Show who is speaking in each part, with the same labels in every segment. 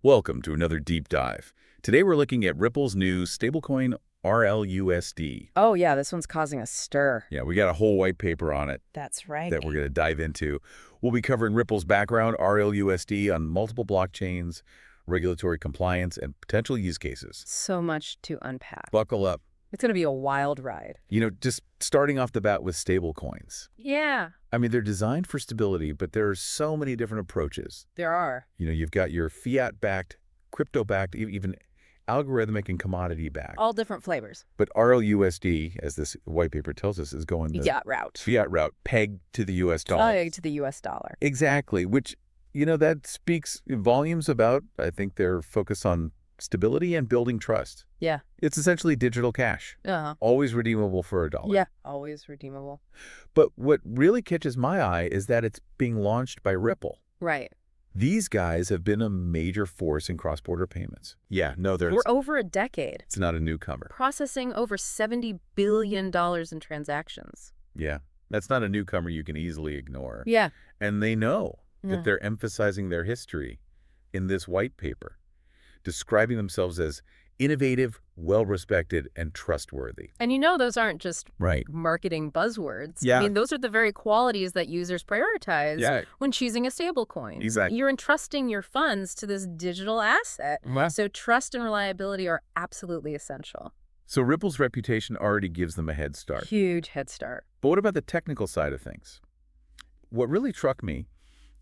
Speaker 1: Welcome to another deep dive. Today we're looking at Ripple's new stablecoin RLUSD.
Speaker 2: Oh, yeah, this one's causing a stir.
Speaker 1: Yeah, we got a whole white paper on it
Speaker 2: That's right.
Speaker 1: that we're going to dive into. We'll be covering Ripple's background, RLUSD, on multiple blockchains, regulatory compliance, and potential use cases.
Speaker 2: So much to unpack.
Speaker 1: Buckle up.
Speaker 2: It's going to be a wild ride.
Speaker 1: Just starting off the bat with stablecoins.
Speaker 2: Yeah,
Speaker 1: I mean, they're designed for stability, but there are so many different approaches.
Speaker 2: there are.
Speaker 1: You've got your fiat-backed, crypto-backed, even algorithmic and commodity-backed.
Speaker 2: All different flavors.
Speaker 1: But RLUSD, as this white paper tells us, is going the fiat route, pegged to the U.S. dollar.
Speaker 2: Pegged to the U.S. dollar.
Speaker 1: Exactly, which, that speaks volumes about, I think, their focus on stability and building trust.
Speaker 2: Yeah.
Speaker 1: It's essentially digital cash, always redeemable for $1.
Speaker 2: Yeah, always redeemable.
Speaker 1: But what really catches my eye is that it's being launched by Ripple.
Speaker 2: Right.
Speaker 1: These guys have been a major force in cross-border payments. Yeah, no,
Speaker 2: For over a decade.
Speaker 1: It's not a newcomer.
Speaker 2: Processing over $70 billion in transactions.
Speaker 1: Yeah, that's not a newcomer you can easily ignore.
Speaker 2: Yeah.
Speaker 1: And they know that they're emphasizing their history in this white paper, describing themselves as innovative, well-respected, and trustworthy.
Speaker 2: And those aren't just marketing buzzwords.
Speaker 1: Yeah.
Speaker 2: I mean, those are the very qualities that users prioritize when choosing a stablecoin.
Speaker 1: Exactly.
Speaker 2: You're entrusting your funds to this digital asset. So trust and reliability are absolutely essential.
Speaker 1: So Ripple's reputation already gives them a head start.
Speaker 2: Huge head start.
Speaker 1: But what about the technical side of things? What really struck me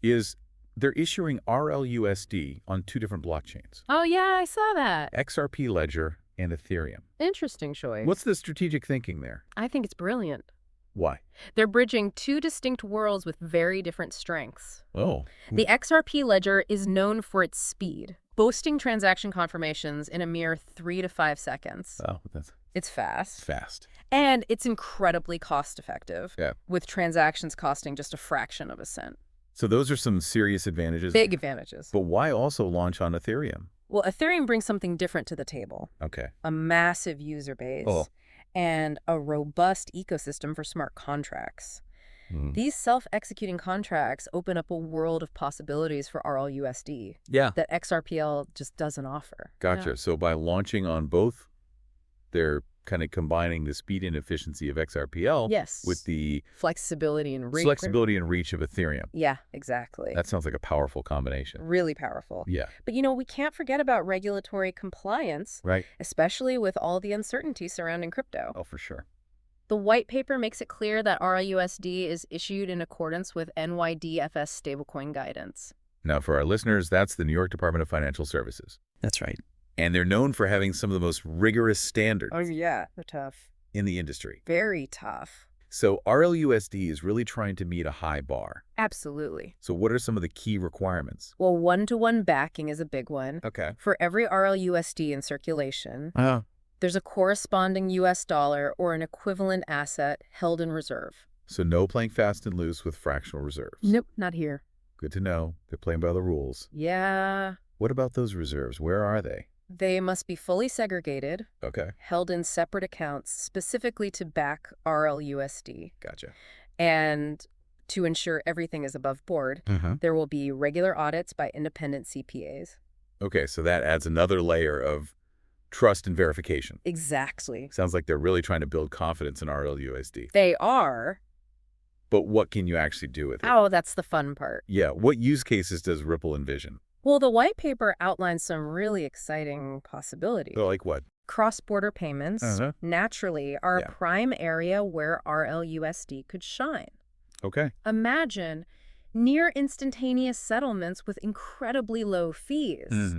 Speaker 1: is they're issuing RLUSD on two different blockchains.
Speaker 2: Oh, yeah, I saw that.
Speaker 1: XRP Ledger and Ethereum.
Speaker 2: Interesting choice.
Speaker 1: What's the strategic thinking there?
Speaker 2: I think it's brilliant.
Speaker 1: Why?
Speaker 2: They're bridging two distinct worlds with very different strengths.
Speaker 1: Oh.
Speaker 2: The XRP Ledger is known for its speed, boasting transaction confirmations in a mere 3 to 5 seconds.
Speaker 1: Oh,
Speaker 2: It's fast.
Speaker 1: fast.
Speaker 2: And it's incredibly cost-effective,
Speaker 1: Yeah.
Speaker 2: with transactions costing just a fraction of a cent.
Speaker 1: So those are some serious advantages.
Speaker 2: Big advantages.
Speaker 1: But why also launch on Ethereum?
Speaker 2: Well, Ethereum brings something different to the table.
Speaker 1: Okay.
Speaker 2: A massive user base and a robust ecosystem for smart contracts. These self-executing contracts open up a world of possibilities for RLUSD that XRPL just doesn't offer.
Speaker 1: Gotcha.
Speaker 2: Yeah.
Speaker 1: So by launching on both, they're kind of combining the speed and efficiency of XRPL with the
Speaker 2: flexibility and reach.
Speaker 1: Of Ethereum.
Speaker 2: Yeah, exactly.
Speaker 1: That sounds like a powerful combination.
Speaker 2: Really powerful.
Speaker 1: Yeah.
Speaker 2: But we can't forget about regulatory compliance, especially with all the uncertainty surrounding crypto.
Speaker 1: Oh, for sure.
Speaker 2: The white paper makes it clear that RLUSD is issued in accordance with NYDFS stablecoin guidance.
Speaker 1: Now, for our listeners, that's the New York Department of Financial Services.
Speaker 3: That's right.
Speaker 1: And they're known for having some of the most rigorous standards
Speaker 2: Oh, yeah. They're tough.
Speaker 1: in the industry.
Speaker 2: Very tough.
Speaker 1: So RLUSD is really trying to meet a high bar.
Speaker 2: Absolutely.
Speaker 1: So what are some of the key requirements?
Speaker 2: Well, one-to-one backing is a big one.
Speaker 1: Okay.
Speaker 2: For every RLUSD in circulation, there's a corresponding U.S. dollar or an equivalent asset held in reserve.
Speaker 1: So no playing fast and loose with fractional reserves.
Speaker 2: Nope, not here.
Speaker 1: Good to know. They're playing by the rules.
Speaker 2: Yeah.
Speaker 1: What about those reserves? Where are they?
Speaker 2: They must be fully segregated,
Speaker 1: Okay.
Speaker 2: held in separate accounts specifically to back RLUSD.
Speaker 1: Gotcha.
Speaker 2: And to ensure everything is above board, there will be regular audits by independent CPAs.
Speaker 1: Okay, so that adds another layer of trust and verification.
Speaker 2: Exactly.
Speaker 1: Sounds like they're really trying to build confidence in RLUSD.
Speaker 2: They are.
Speaker 1: But what can you actually do with it?
Speaker 2: Oh, that's the fun part.
Speaker 1: Yeah, what use cases does Ripple envision?
Speaker 2: Well, the white paper outlines some really exciting possibilities.
Speaker 1: So like what?
Speaker 2: Cross-border payments, naturally, are a prime area where RLUSD could shine.
Speaker 1: Okay.
Speaker 2: Imagine near instantaneous settlements with incredibly low fees,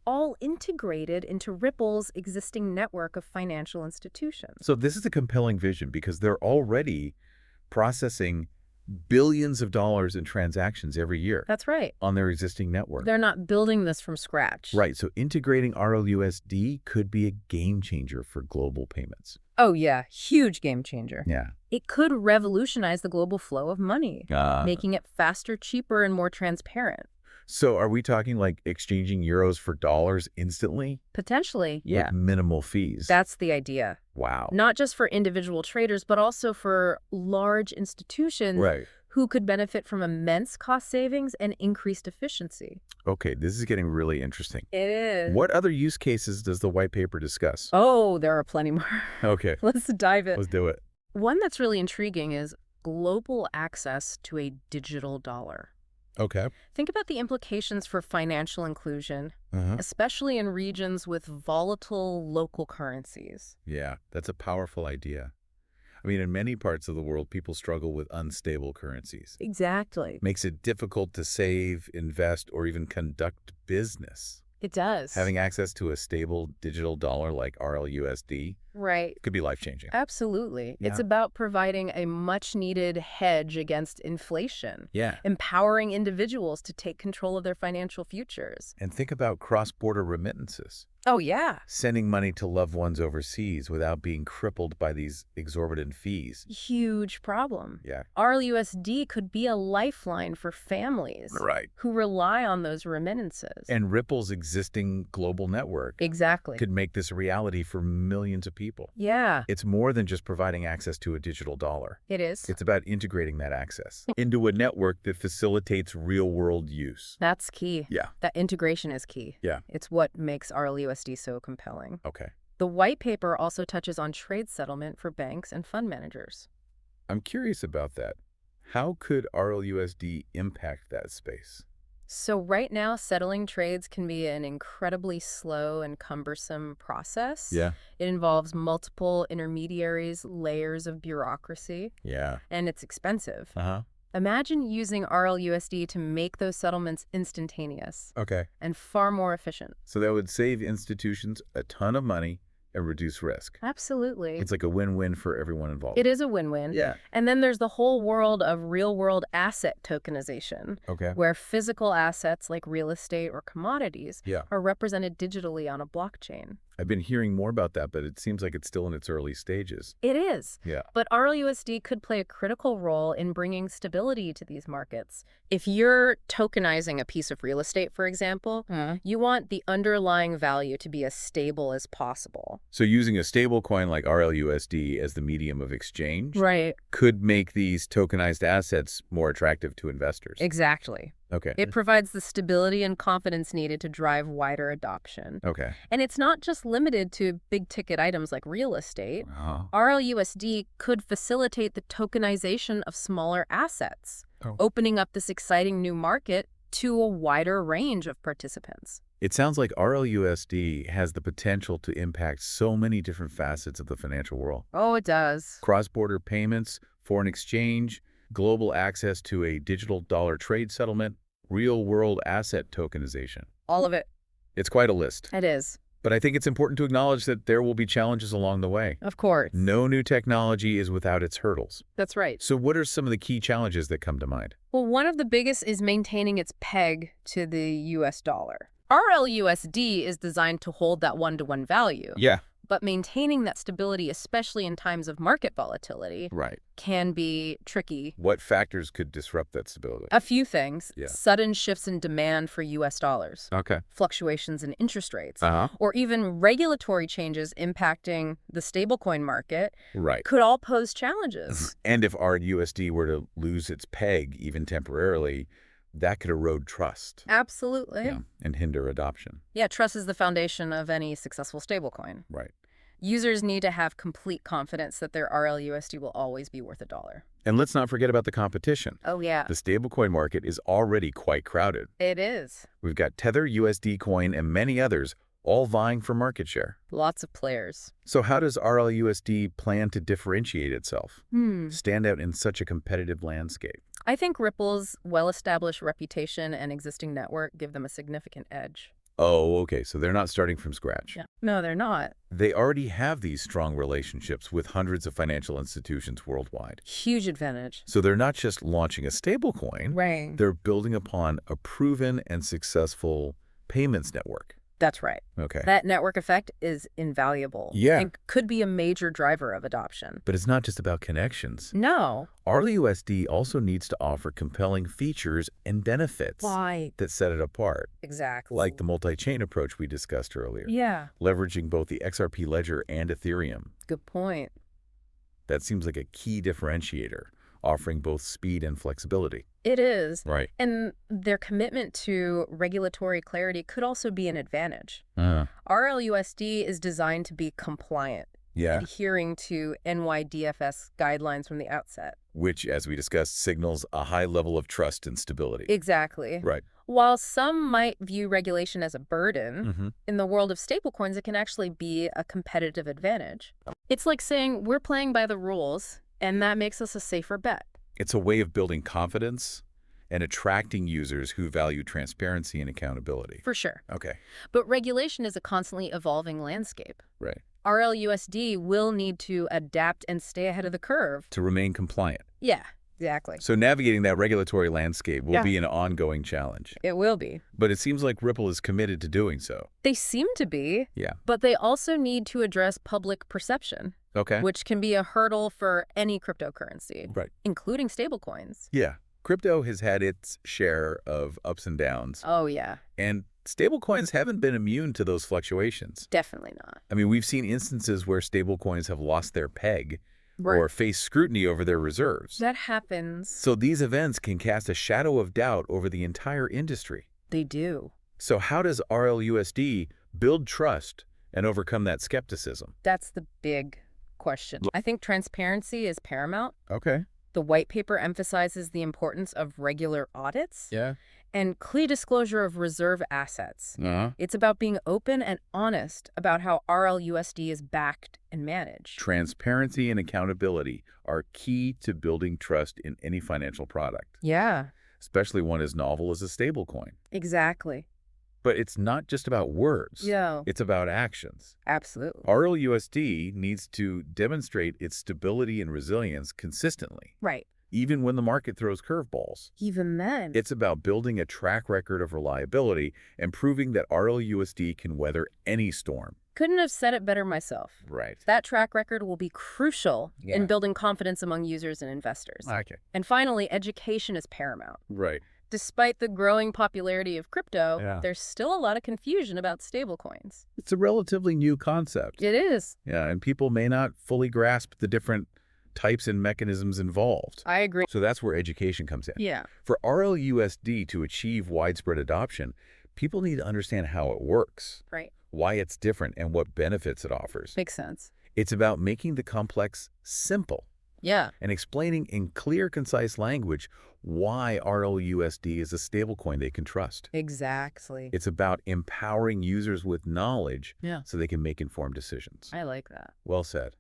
Speaker 2: all integrated into Ripple's existing network of financial institutions.
Speaker 1: So this is a compelling vision because they're already processing billions of dollars in transactions every year.
Speaker 2: That's right.
Speaker 1: On their existing network.
Speaker 2: They're not building this from scratch.
Speaker 1: Right. So integrating RLUSD could be a game changer for global payments.
Speaker 2: Oh, yeah. Huge game changer.
Speaker 1: Yeah.
Speaker 2: It could revolutionize the global flow of money, making it faster, cheaper, and more transparent.
Speaker 1: So are we talking like exchanging euros for dollars instantly?
Speaker 2: Potentially.
Speaker 1: With minimal fees.
Speaker 2: That's the idea.
Speaker 1: Wow.
Speaker 2: Not just for individual traders, but also for large institutions who could benefit from immense cost savings and increased efficiency.
Speaker 1: Okay, this is getting really interesting.
Speaker 2: It is.
Speaker 1: What other use cases does the white paper discuss?
Speaker 2: Oh, there are plenty more.
Speaker 1: Okay,
Speaker 2: Let's dive in.
Speaker 1: let's do it.
Speaker 2: One that's really intriguing is global access to a digital dollar.
Speaker 1: Okay.
Speaker 2: Think about the implications for financial inclusion,
Speaker 1: Uh-huh.
Speaker 2: especially in regions with volatile local currencies.
Speaker 1: Yeah, that's a powerful idea. I mean, in many parts of the world, people struggle with unstable currencies.
Speaker 2: Exactly.
Speaker 1: Makes it difficult to save, invest, or even conduct business.
Speaker 2: It does.
Speaker 1: Having access to a stable digital dollar like RLUSD
Speaker 2: Right.
Speaker 1: could be life-changing.
Speaker 2: Absolutely.
Speaker 1: Yeah.
Speaker 2: It's about providing a much-needed hedge against inflation,
Speaker 1: Yeah.
Speaker 2: empowering individuals to take control of their financial futures.
Speaker 1: And think about cross-border remittances.
Speaker 2: Oh, yeah.
Speaker 1: Sending money to loved ones overseas without being crippled by these exorbitant fees.
Speaker 2: Huge problem.
Speaker 1: Yeah.
Speaker 2: RLUSD could be a lifeline for families
Speaker 1: Right.
Speaker 2: who rely on those remittances.
Speaker 1: And Ripple's existing global network
Speaker 2: Exactly.
Speaker 1: could make this a reality for millions of people.
Speaker 2: Yeah,
Speaker 1: It's more than just providing access to a digital dollar.
Speaker 2: it is.
Speaker 1: It's about integrating that access into a network that facilitates real-world use.
Speaker 2: That's key.
Speaker 1: Yeah.
Speaker 2: That integration is key.
Speaker 1: Yeah.
Speaker 2: It's what makes RLUSD so compelling.
Speaker 1: Okay.
Speaker 2: The white paper also touches on trade settlement for banks and fund managers.
Speaker 1: I'm curious about that. How could RLUSD impact that space?
Speaker 2: So right now, settling trades can be an incredibly slow and cumbersome process.
Speaker 1: Yeah.
Speaker 2: It involves multiple intermediaries, layers of bureaucracy,
Speaker 1: Yeah.
Speaker 2: and it's expensive.
Speaker 1: Uh-huh.
Speaker 2: Imagine using RLUSD to make those settlements instantaneous
Speaker 1: Okay.
Speaker 2: and far more efficient.
Speaker 1: So that would save institutions a ton of money and reduce risk.
Speaker 2: Absolutely.
Speaker 1: It's like a win-win for everyone involved.
Speaker 2: It is a win-win.
Speaker 1: Yeah.
Speaker 2: And then there's the whole world of real-world asset tokenization,
Speaker 1: Okay.
Speaker 2: where physical assets like real estate or commodities
Speaker 1: Yeah.
Speaker 2: are represented digitally on a blockchain.
Speaker 1: I've been hearing more about that, but it seems like it's still in its early stages.
Speaker 2: It is.
Speaker 1: Yeah.
Speaker 2: But RLUSD could play a critical role in bringing stability to these markets. If you're tokenizing a piece of real estate, for example, you want the underlying value to be as stable as possible.
Speaker 1: So using a stablecoin like RLUSD as the medium of exchange
Speaker 2: Right.
Speaker 1: could make these tokenized assets more attractive to investors.
Speaker 2: Exactly.
Speaker 1: Okay.
Speaker 2: It provides the stability and confidence needed to drive wider adoption.
Speaker 1: Okay.
Speaker 2: And it's not just limited to big-ticket items like real estate.
Speaker 1: Uh-huh.
Speaker 2: RLUSD could facilitate the tokenization of smaller assets, opening up this exciting new market to a wider range of participants.
Speaker 1: It sounds like RLUSD has the potential to impact so many different facets of the financial world.
Speaker 2: Oh, it does.
Speaker 1: Cross-border payments, foreign exchange, global access to a digital dollar trade settlement, real-world asset tokenization.
Speaker 2: All of it.
Speaker 1: It's quite a list.
Speaker 2: It is.
Speaker 1: But I think it's important to acknowledge that there will be challenges along the way.
Speaker 2: Of course.
Speaker 1: No new technology is without its hurdles.
Speaker 2: That's right.
Speaker 1: So what are some of the key challenges that come to mind?
Speaker 2: Well, one of the biggest is maintaining its peg to the US dollar. RLUSD is designed to hold that one-to-one value.
Speaker 1: Yeah.
Speaker 2: But maintaining that stability, especially in times of market volatility,
Speaker 1: Right.
Speaker 2: can be tricky.
Speaker 1: What factors could disrupt that stability?
Speaker 2: A few things.
Speaker 1: Yeah.
Speaker 2: Sudden shifts in demand for US dollars,
Speaker 1: Okay.
Speaker 2: fluctuations in interest rates,
Speaker 1: Uh-huh.
Speaker 2: or even regulatory changes impacting the stablecoin market
Speaker 1: Right.
Speaker 2: could all pose challenges.
Speaker 1: And if RLUSD were to lose its peg, even temporarily, that could erode trust.
Speaker 2: Absolutely.
Speaker 1: And hinder adoption.
Speaker 2: Yeah, trust is the foundation of any successful stablecoin.
Speaker 1: Right.
Speaker 2: Users need to have complete confidence that their RLUSD will always be worth $1.
Speaker 1: And let's not forget about the competition.
Speaker 2: Oh, yeah.
Speaker 1: The stablecoin market is already quite crowded.
Speaker 2: It is.
Speaker 1: We've got Tether, USD Coin, and many others all vying for market share.
Speaker 2: Lots of players.
Speaker 1: So how does RLUSD plan to differentiate itself? Stand out in such a competitive landscape?
Speaker 2: I think Ripple's well-established reputation and existing network give them a significant edge.
Speaker 1: Oh, okay. So they're not starting from scratch.
Speaker 2: Yeah. No, they're not.
Speaker 1: They already have these strong relationships with hundreds of financial institutions worldwide.
Speaker 2: Huge advantage.
Speaker 1: So they're not just launching a stablecoin.
Speaker 2: Right.
Speaker 1: They're building upon a proven and successful payments network.
Speaker 2: That's right.
Speaker 1: Okay.
Speaker 2: That network effect is invaluable.
Speaker 1: Yeah.
Speaker 2: And could be a major driver of adoption.
Speaker 1: But it's not just about connections.
Speaker 2: No.
Speaker 1: RLUSD also needs to offer compelling features and benefits
Speaker 2: Why?
Speaker 1: that set it apart,
Speaker 2: Exactly.
Speaker 1: like the multi-chain approach we discussed earlier,
Speaker 2: Yeah.
Speaker 1: leveraging both the XRP ledger and Ethereum.
Speaker 2: Good point.
Speaker 1: That seems like a key differentiator. offering both speed and flexibility.
Speaker 2: It is.
Speaker 1: Right.
Speaker 2: And their commitment to regulatory clarity could also be an advantage.
Speaker 1: Uh,
Speaker 2: RLUSD is designed to be compliant,
Speaker 1: yeah.
Speaker 2: adhering to NYDFS guidelines from the outset.
Speaker 1: Which, as we discussed, signals a high level of trust and stability.
Speaker 2: Exactly.
Speaker 1: Right.
Speaker 2: While some might view regulation as a burden,
Speaker 1: Mm-hmm.
Speaker 2: in the world of stablecoins, it can actually be a competitive advantage. It's like saying we're playing by the rules, and that makes us a safer bet.
Speaker 1: It's a way of building confidence and attracting users who value transparency and accountability.
Speaker 2: For sure.
Speaker 1: Okay.
Speaker 2: But regulation is a constantly evolving landscape.
Speaker 1: Right.
Speaker 2: RLUSD will need to adapt and stay ahead of the curve.
Speaker 1: To remain compliant.
Speaker 2: Yeah, exactly.
Speaker 1: So navigating that regulatory landscape will be an ongoing challenge.
Speaker 2: It will be.
Speaker 1: But it seems like Ripple is committed to doing so.
Speaker 2: They seem to be.
Speaker 1: Yeah.
Speaker 2: But they also need to address public perception,
Speaker 1: Okay.
Speaker 2: which can be a hurdle for any cryptocurrency,
Speaker 1: Right.
Speaker 2: including stablecoins.
Speaker 1: Yeah. Crypto has had its share of ups and downs,
Speaker 2: Oh, yeah.
Speaker 1: and stablecoins haven't been immune to those fluctuations.
Speaker 2: Definitely not.
Speaker 1: I mean, we've seen instances where stablecoins have lost their peg
Speaker 2: Right.
Speaker 1: or face scrutiny over their reserves.
Speaker 2: That happens.
Speaker 1: So these events can cast a shadow of doubt over the entire industry.
Speaker 2: They do.
Speaker 1: So how does RLUSD build trust and overcome that skepticism?
Speaker 2: That's the big question. I think transparency is paramount.
Speaker 1: Okay.
Speaker 2: The white paper emphasizes the importance of regular audits
Speaker 1: Yeah.
Speaker 2: and clear disclosure of reserve assets.
Speaker 1: Uh-huh.
Speaker 2: It's about being open and honest about how RLUSD is backed and managed.
Speaker 1: Transparency and accountability are key to building trust in any financial product,
Speaker 2: Yeah,
Speaker 1: especially one as novel as a stablecoin.
Speaker 2: exactly.
Speaker 1: But it's not just about words.
Speaker 2: Yeah,
Speaker 1: It's about actions.
Speaker 2: absolutely.
Speaker 1: RLUSD needs to demonstrate its stability and resilience consistently,
Speaker 2: Right.
Speaker 1: even when the market throws curveballs.
Speaker 2: Even then.
Speaker 1: It's about building a track record of reliability and proving that RLUSD can weather any storm.
Speaker 2: Couldn't have said it better myself.
Speaker 1: Right.
Speaker 2: That track record will be crucial
Speaker 1: Yeah.
Speaker 2: in building confidence among users and investors.
Speaker 1: Okay.
Speaker 2: And finally, education is paramount.
Speaker 1: Right.
Speaker 2: Despite the growing popularity of crypto,
Speaker 1: Yeah.
Speaker 2: there's still a lot of confusion about stablecoins.
Speaker 1: It's a relatively new concept.
Speaker 2: It is.
Speaker 1: Yeah, and people may not fully grasp the different types and mechanisms involved.
Speaker 2: I agree.
Speaker 1: So that's where education comes in.
Speaker 2: Yeah.
Speaker 1: For RLUSD to achieve widespread adoption, people need to understand how it works,
Speaker 2: Right.
Speaker 1: why it's different, and what benefits it offers.
Speaker 2: Makes sense.
Speaker 1: It's about making the complex simple
Speaker 2: Yeah.
Speaker 1: and explaining in clear, concise language why RLUSD is a stablecoin they can trust.
Speaker 2: Exactly.
Speaker 1: It's about empowering users with knowledge
Speaker 2: Yeah.
Speaker 1: so they can make informed decisions.
Speaker 2: I like that.
Speaker 1: Well said.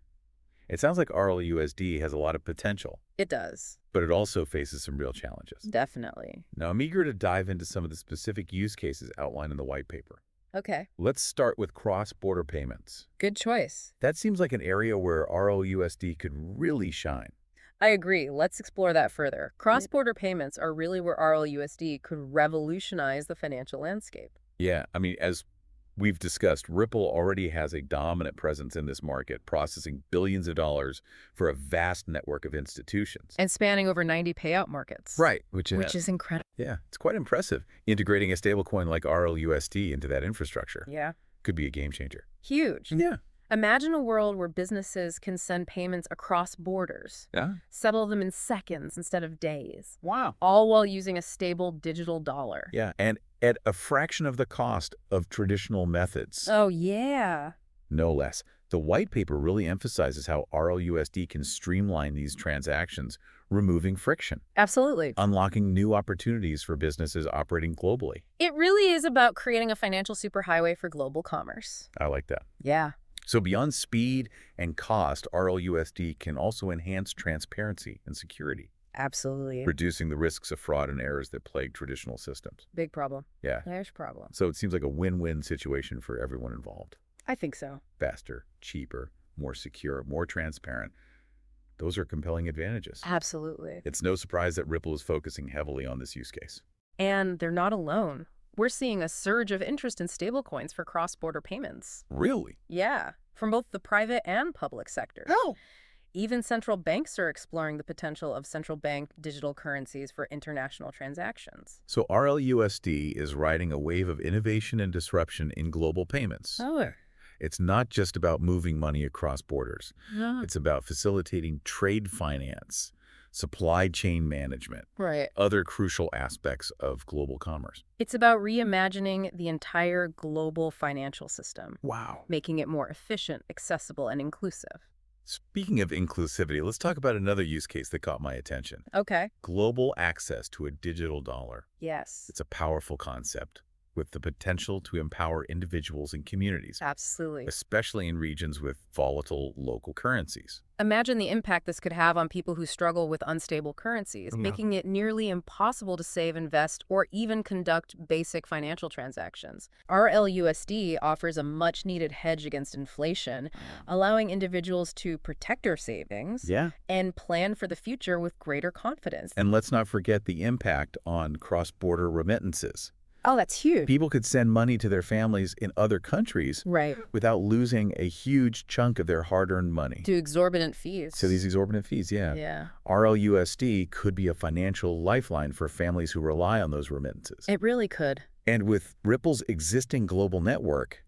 Speaker 1: It sounds like RLUSD has a lot of potential,
Speaker 2: It does.
Speaker 1: but it also faces some real challenges.
Speaker 2: Definitely.
Speaker 1: Now, I'm eager to dive into some of the specific use cases outlined in the white paper.
Speaker 2: Okay.
Speaker 1: Let's start with cross-border payments.
Speaker 2: Good choice.
Speaker 1: That seems like an area where RLUSD could really shine.
Speaker 2: I agree. Let's explore that further. Cross-border payments are really where RLUSD could revolutionize the financial landscape.
Speaker 1: Yeah, I mean, as we've discussed, Ripple already has a dominant presence in this market, processing billions of dollars for a vast network of institutions.
Speaker 2: And spanning over 90 payout markets.
Speaker 1: Right, which
Speaker 2: Which is incredible.
Speaker 1: yeah, it's quite impressive. Integrating a stablecoin like RLUSD into that infrastructure
Speaker 2: Yeah.
Speaker 1: could be a game changer.
Speaker 2: Huge.
Speaker 1: Yeah.
Speaker 2: Imagine a world where businesses can send payments across borders,
Speaker 1: Yeah.
Speaker 2: settle them in seconds instead of days,
Speaker 1: Wow.
Speaker 2: all while using a stable digital dollar.
Speaker 1: Yeah, and at a fraction of the cost of traditional methods,
Speaker 2: Oh, yeah.
Speaker 1: no less. The white paper really emphasizes how RLUSD can streamline these transactions, removing friction,
Speaker 2: Absolutely.
Speaker 1: unlocking new opportunities for businesses operating globally.
Speaker 2: It really is about creating a financial superhighway for global commerce.
Speaker 1: I like that.
Speaker 2: Yeah.
Speaker 1: So beyond speed and cost, RLUSD can also enhance transparency and security,
Speaker 2: Absolutely.
Speaker 1: reducing the risks of fraud and errors that plague traditional systems.
Speaker 2: Big problem.
Speaker 1: Yeah.
Speaker 2: There's problem.
Speaker 1: So it seems like a win-win situation for everyone involved.
Speaker 2: I think so.
Speaker 1: Faster, cheaper, more secure, more transparent. Those are compelling advantages.
Speaker 2: Absolutely.
Speaker 1: It's no surprise that Ripple is focusing heavily on this use case.
Speaker 2: And they're not alone. We're seeing a surge of interest in stablecoins for cross-border payments.
Speaker 1: Really?
Speaker 2: Yeah, from both the private and public sectors.
Speaker 1: How?
Speaker 2: Even central banks are exploring the potential of central bank digital currencies for international transactions.
Speaker 1: So RLUSD is riding a wave of innovation and disruption in global payments.
Speaker 2: Oh.
Speaker 1: It's not just about moving money across borders.
Speaker 2: Yeah.
Speaker 1: It's about facilitating trade finance, supply chain management,
Speaker 2: Right.
Speaker 1: other crucial aspects of global commerce.
Speaker 2: It's about reimagining the entire global financial system,
Speaker 1: Wow.
Speaker 2: making it more efficient, accessible, and inclusive.
Speaker 1: Speaking of inclusivity, let's talk about another use case that caught my attention.
Speaker 2: Okay.
Speaker 1: Global access to a digital dollar.
Speaker 2: Yes.
Speaker 1: It's a powerful concept with the potential to empower individuals and communities,
Speaker 2: Absolutely.
Speaker 1: especially in regions with volatile local currencies.
Speaker 2: Imagine the impact this could have on people who struggle with unstable currencies,
Speaker 1: Yeah.
Speaker 2: making it nearly impossible to save, invest, or even conduct basic financial transactions. RLUSD offers a much-needed hedge against inflation, allowing individuals to protect their savings
Speaker 1: Yeah.
Speaker 2: and plan for the future with greater confidence.
Speaker 1: And let's not forget the impact on cross-border remittances.
Speaker 2: Oh, that's huge.
Speaker 1: People could send money to their families in other countries
Speaker 2: Right.
Speaker 1: without losing a huge chunk of their hard-earned money.
Speaker 2: To exorbitant fees.
Speaker 1: So these exorbitant fees, yeah.
Speaker 2: Yeah.
Speaker 1: RLUSD could be a financial lifeline for families who rely on those remittances.
Speaker 2: It really could.
Speaker 1: And with Ripple's existing global network,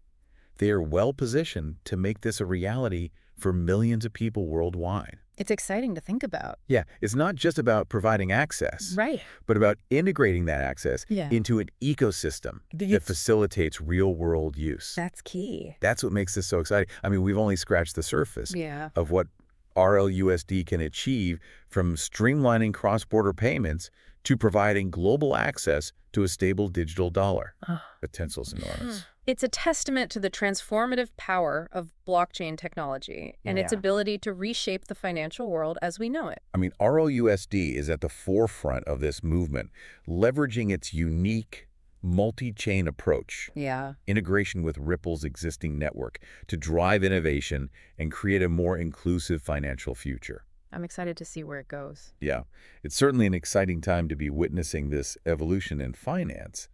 Speaker 1: they are well positioned to make this a reality for millions of people worldwide.
Speaker 2: It's exciting to think about.
Speaker 1: Yeah, it's not just about providing access,
Speaker 2: Right.
Speaker 1: but about integrating that access
Speaker 2: Yeah.
Speaker 1: into an ecosystem that facilitates real-world use.
Speaker 2: That's key.
Speaker 1: That's what makes this so exciting. I mean, we've only scratched the surface
Speaker 2: Yeah.
Speaker 1: of what RLUSD can achieve, from streamlining cross-border payments to providing global access to a stable digital dollar. Potential's enormous.
Speaker 2: It's a testament to the transformative power of blockchain technology and its
Speaker 1: Yeah.
Speaker 2: ability to reshape the financial world as we know it.
Speaker 1: I mean, RLUSD is at the forefront of this movement, leveraging its unique multi-chain approach,
Speaker 2: Yeah.
Speaker 1: integration with Ripple's existing network to drive innovation and create a more inclusive financial future.
Speaker 2: I'm excited to see where it goes.
Speaker 1: Yeah, it's certainly an exciting time to be witnessing this evolution in finance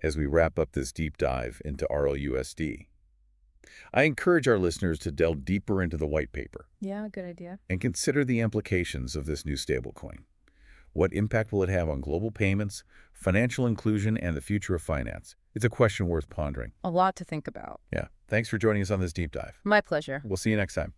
Speaker 1: as we wrap up this deep dive into RLUSD. I encourage our listeners to delve deeper into the white paper
Speaker 2: Yeah, good idea.
Speaker 1: and consider the implications of this new stablecoin. What impact will it have on global payments, financial inclusion, and the future of finance? It's a question worth pondering.
Speaker 2: A lot to think about.
Speaker 1: Yeah. Thanks for joining us on this deep dive.
Speaker 2: My pleasure.
Speaker 1: We'll see you next time.